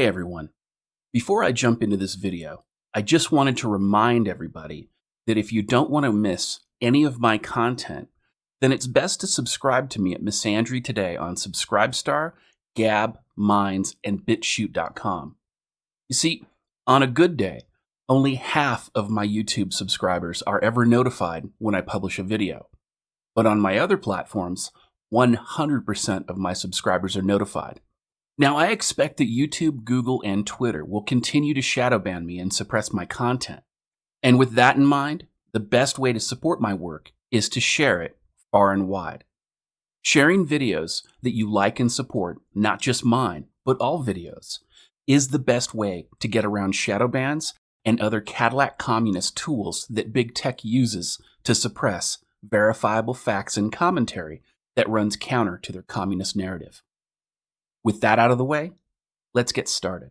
Hey everyone. Before I jump into this video, I just wanted to remind everybody that if you don't want to miss any of my content, then it's best to subscribe to me at Misandry today on Subscribestar, Gab, Minds, and BitChute.com. You see, on a good day, only half of my YouTube subscribers are ever notified when I publish a video. But on my other platforms, 100% of my subscribers are notified. Now, I expect that YouTube, Google, and Twitter will continue to shadow ban me and suppress my content. And with that in mind, the best way to support my work is to share it far and wide. Sharing videos that you like and support, not just mine, but all videos, is the best way to get around shadow bans and other Cadillac communist tools that big tech uses to suppress verifiable facts and commentary that runs counter to their communist narrative. With that out of the way, let's get started.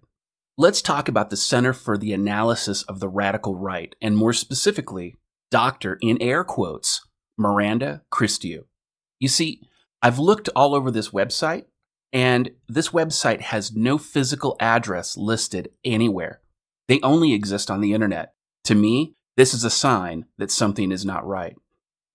Let's talk about the Center for the Analysis of the Radical Right, and more specifically, Dr. in air quotes, Miranda Christiu. You see, I've looked all over this website, and this website has no physical address listed anywhere. They only exist on the internet. To me, this is a sign that something is not right.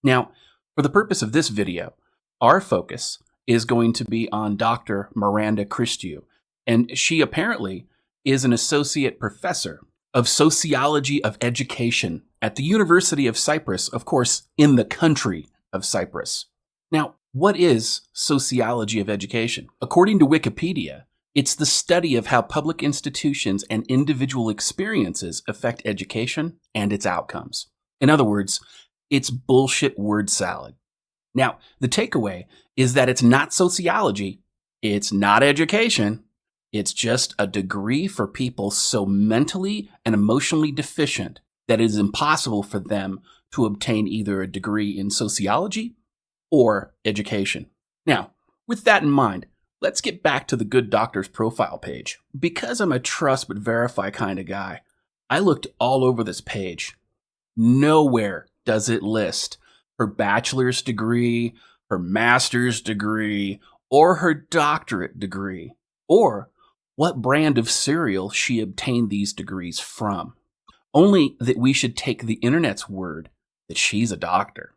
Now, for the purpose of this video, our focus is going to be on Dr. Miranda Christiu, and she apparently is an associate professor of sociology of education at the University of Cyprus, of course, in the country of Cyprus. Now, what is sociology of education? According to Wikipedia, it's the study of how public institutions and individual experiences affect education and its outcomes. In other words, it's bullshit word salad. Now, the takeaway is that it's not sociology, it's not education, it's just a degree for people so mentally and emotionally deficient that it is impossible for them to obtain either a degree in sociology or education. Now, with that in mind, let's get back to the good doctor's profile page. Because I'm a trust but verify kind of guy, I looked all over this page. Nowhere does it list her bachelor's degree, her master's degree, or her doctorate degree, or what brand of cereal she obtained these degrees from. Only that we should take the internet's word that she's a doctor.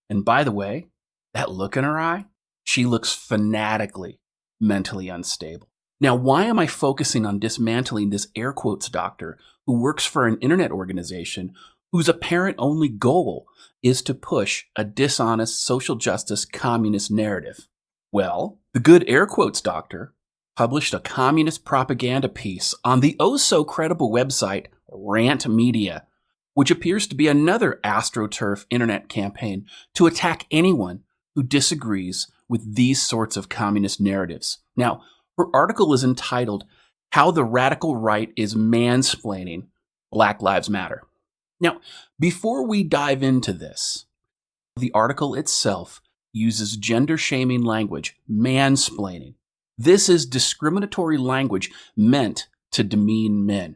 And by the way, that look in her eye, she looks fanatically mentally unstable. Now, why am I focusing on dismantling this air quotes doctor who works for an internet organization whose apparent only goal is to push a dishonest social justice communist narrative? Well, the good air quotes doctor published a communist propaganda piece on the oh-so-credible website Rant Media, which appears to be another Astroturf internet campaign to attack anyone who disagrees with these sorts of communist narratives. Now, her article is entitled, How the Radical Right is Mansplaining Black Lives Matter. Now, before we dive into this, the article itself uses gender-shaming language, mansplaining. This is discriminatory language meant to demean men.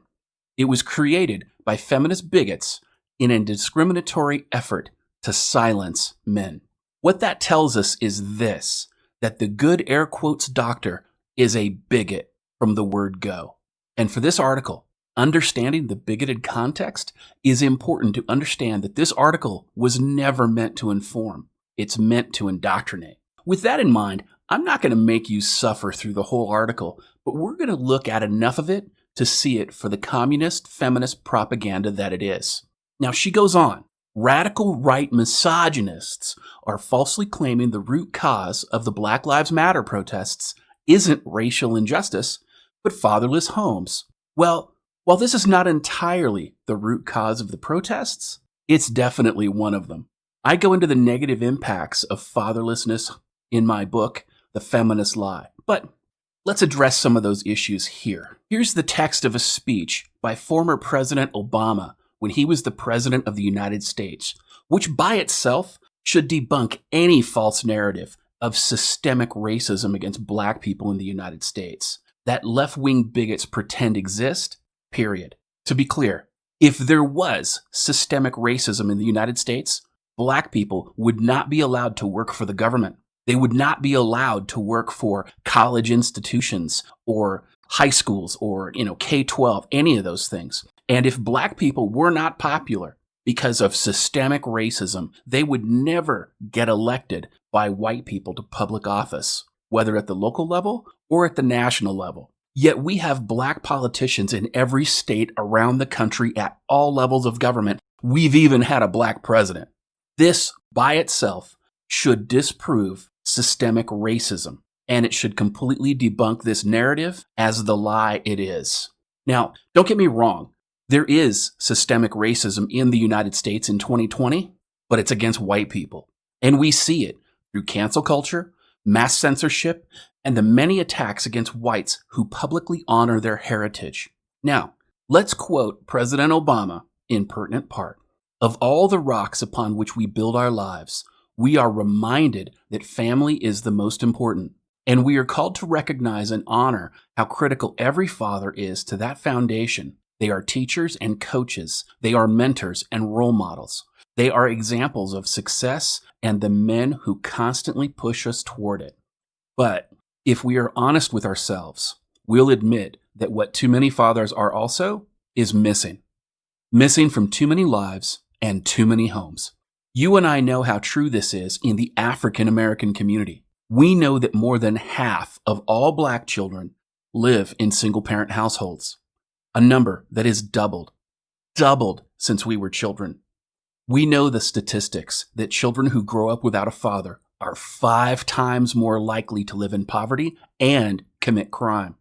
It was created by feminist bigots in a discriminatory effort to silence men. What that tells us is this, that the good air quotes doctor is a bigot from the word go. And for this article, understanding the bigoted context is important to understand that this article was never meant to inform. It's meant to indoctrinate. With that in mind, I'm not going to make you suffer through the whole article, but we're going to look at enough of it to see it for the communist feminist propaganda that it is. Now, she goes on. Radical right misogynists are falsely claiming the root cause of the Black Lives Matter protests isn't racial injustice, but fatherless homes. Well, while this is not entirely the root cause of the protests, it's definitely one of them. I go into the negative impacts of fatherlessness in my book, The Feminist Lie, but let's address some of those issues here. Here's the text of a speech by former President Obama when he was the President of the United States, which by itself should debunk any false narrative of systemic racism against Black people in the United States that left-wing bigots pretend exist. Period. To be clear, if there was systemic racism in the United States, Black people would not be allowed to work for the government. They would not be allowed to work for college institutions or high schools or, K-12, any of those things. And if black people were not popular because of systemic racism, they would never get elected by white people to public office, whether at the local level or at the national level. Yet we have black politicians in every state around the country at all levels of government. We've even had a black president. This, by itself, should disprove systemic racism, and it should completely debunk this narrative as the lie it is. Now, don't get me wrong. There is systemic racism in the United States in 2020, but it's against white people. And we see it through cancel culture, mass censorship, and the many attacks against whites who publicly honor their heritage. Now, let's quote President Obama in pertinent part. Of all the rocks upon which we build our lives, we are reminded that family is the most important, and we are called to recognize and honor how critical every father is to that foundation. They are teachers and coaches. They are mentors and role models. They are examples of success and the men who constantly push us toward it. But if we are honest with ourselves, we'll admit that what too many fathers are also is missing. Missing from too many lives and too many homes. You and I know how true this is in the African American community. We know that more than half of all black children live in single-parent households, a number that is doubled since we were children. We know the statistics that children who grow up without a father are 5 times more likely to live in poverty and commit crime,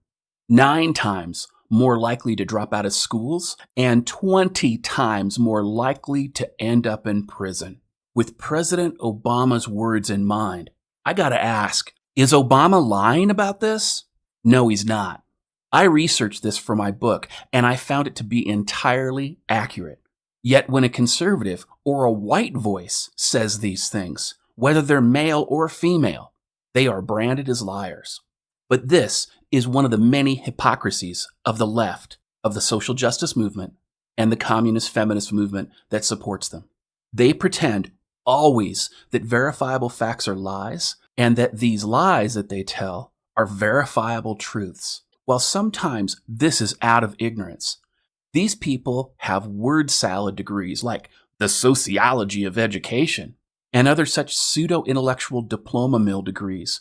9 times more likely to drop out of schools, and 20 times more likely to end up in prison. With President Obama's words in mind, I gotta ask, is Obama lying about this? No, he's not. I researched this for my book, and I found it to be entirely accurate. Yet when a conservative or a white voice says these things, whether they're male or female, they are branded as liars. But this is one of the many hypocrisies of the left, of the social justice movement, and the communist feminist movement that supports them. They pretend always that verifiable facts are lies, and that these lies that they tell are verifiable truths. While sometimes this is out of ignorance, these people have word salad degrees like the sociology of education and other such pseudo-intellectual diploma mill degrees.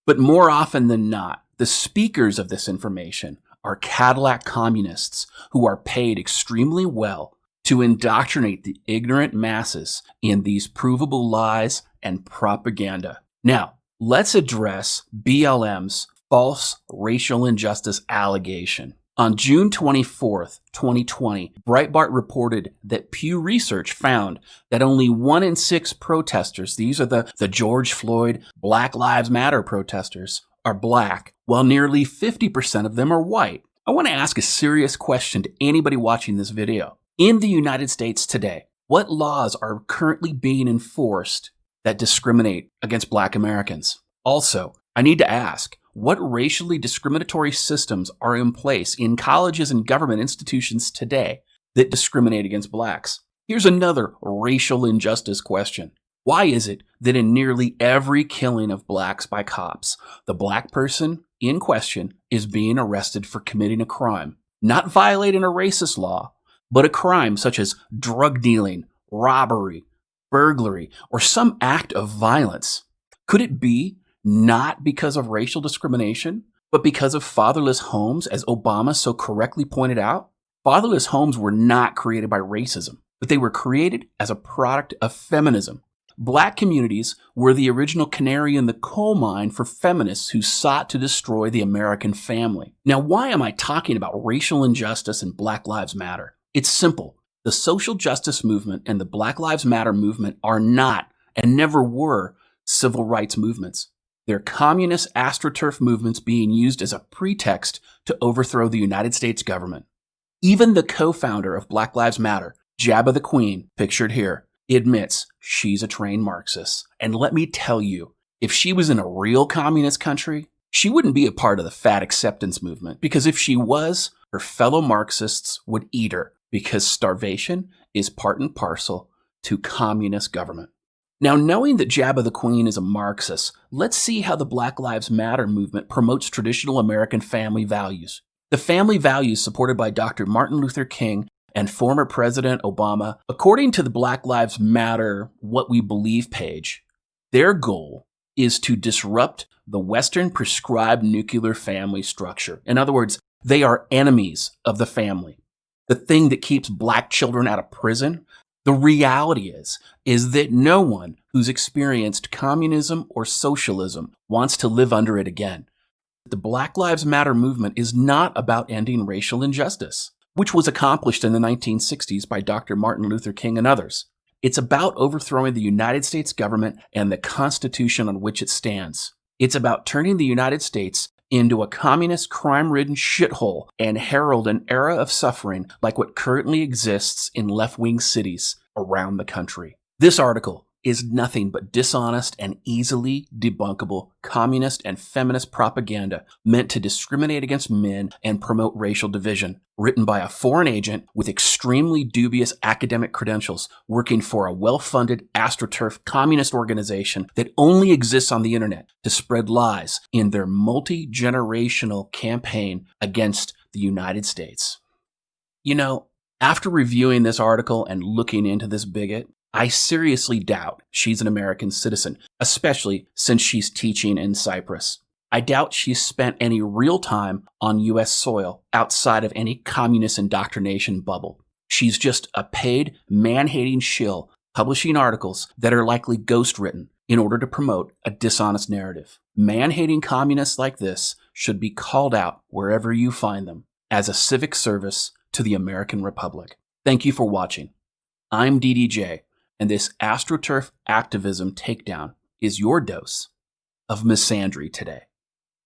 But more often than not, the speakers of this information are Cadillac communists who are paid extremely well to indoctrinate the ignorant masses in these provable lies and propaganda. Now, let's address BLM's false racial injustice allegation. On June 24th, 2020, Breitbart reported that Pew Research found that only 1 in 6 protesters, these are the George Floyd Black Lives Matter protesters, are black, while nearly 50% of them are white. I want to ask a serious question to anybody watching this video. In the United States today, what laws are currently being enforced that discriminate against black Americans? Also, I need to ask, what racially discriminatory systems are in place in colleges and government institutions today that discriminate against blacks? Here's another racial injustice question. Why is it that in nearly every killing of blacks by cops, the black person in question is being arrested for committing a crime, not violating a racist law, but a crime such as drug dealing, robbery, burglary, or some act of violence? Could it be not because of racial discrimination, but because of fatherless homes, as Obama so correctly pointed out? Fatherless homes were not created by racism, but they were created as a product of feminism. Black communities were the original canary in the coal mine for feminists who sought to destroy the American family. Now, why am I talking about racial injustice and Black Lives Matter? It's simple. The social justice movement and the Black Lives Matter movement are not, and never were, civil rights movements. They're communist Astroturf movements being used as a pretext to overthrow the United States government. Even the co-founder of Black Lives Matter, Jabba the Queen, pictured here, admits she's a trained Marxist. And let me tell you, if she was in a real communist country, she wouldn't be a part of the fat acceptance movement, because if she was, her fellow Marxists would eat her, because starvation is part and parcel to communist government. Now, knowing that Jabba the Queen is a Marxist, let's see how the Black Lives Matter movement promotes traditional American family values. The family values supported by Dr. Martin Luther King and former President Obama, according to the Black Lives Matter What We Believe page, their goal is to disrupt the Western prescribed nuclear family structure. In other words, they are enemies of the family. The thing that keeps black children out of prison. The reality is that no one who's experienced communism or socialism wants to live under it again. The Black Lives Matter movement is not about ending racial injustice, which was accomplished in the 1960s by Dr. Martin Luther King and others. It's about overthrowing the United States government and the Constitution on which it stands. It's about turning the United States into a communist, crime-ridden shithole and herald an era of suffering like what currently exists in left-wing cities around the country. This article is nothing but dishonest and easily debunkable communist and feminist propaganda meant to discriminate against men and promote racial division, written by a foreign agent with extremely dubious academic credentials working for a well-funded Astroturf communist organization that only exists on the internet to spread lies in their multi-generational campaign against the United States. You know, after reviewing this article and looking into this bigot, I seriously doubt she's an American citizen, especially since she's teaching in Cyprus. I doubt she's spent any real time on U.S. soil outside of any communist indoctrination bubble. She's just a paid, man-hating shill publishing articles that are likely ghost-written in order to promote a dishonest narrative. Man-hating communists like this should be called out wherever you find them as a civic service to the American Republic. Thank you for watching. I'm DDJ. And this Astroturf activism takedown is your dose of misandry today.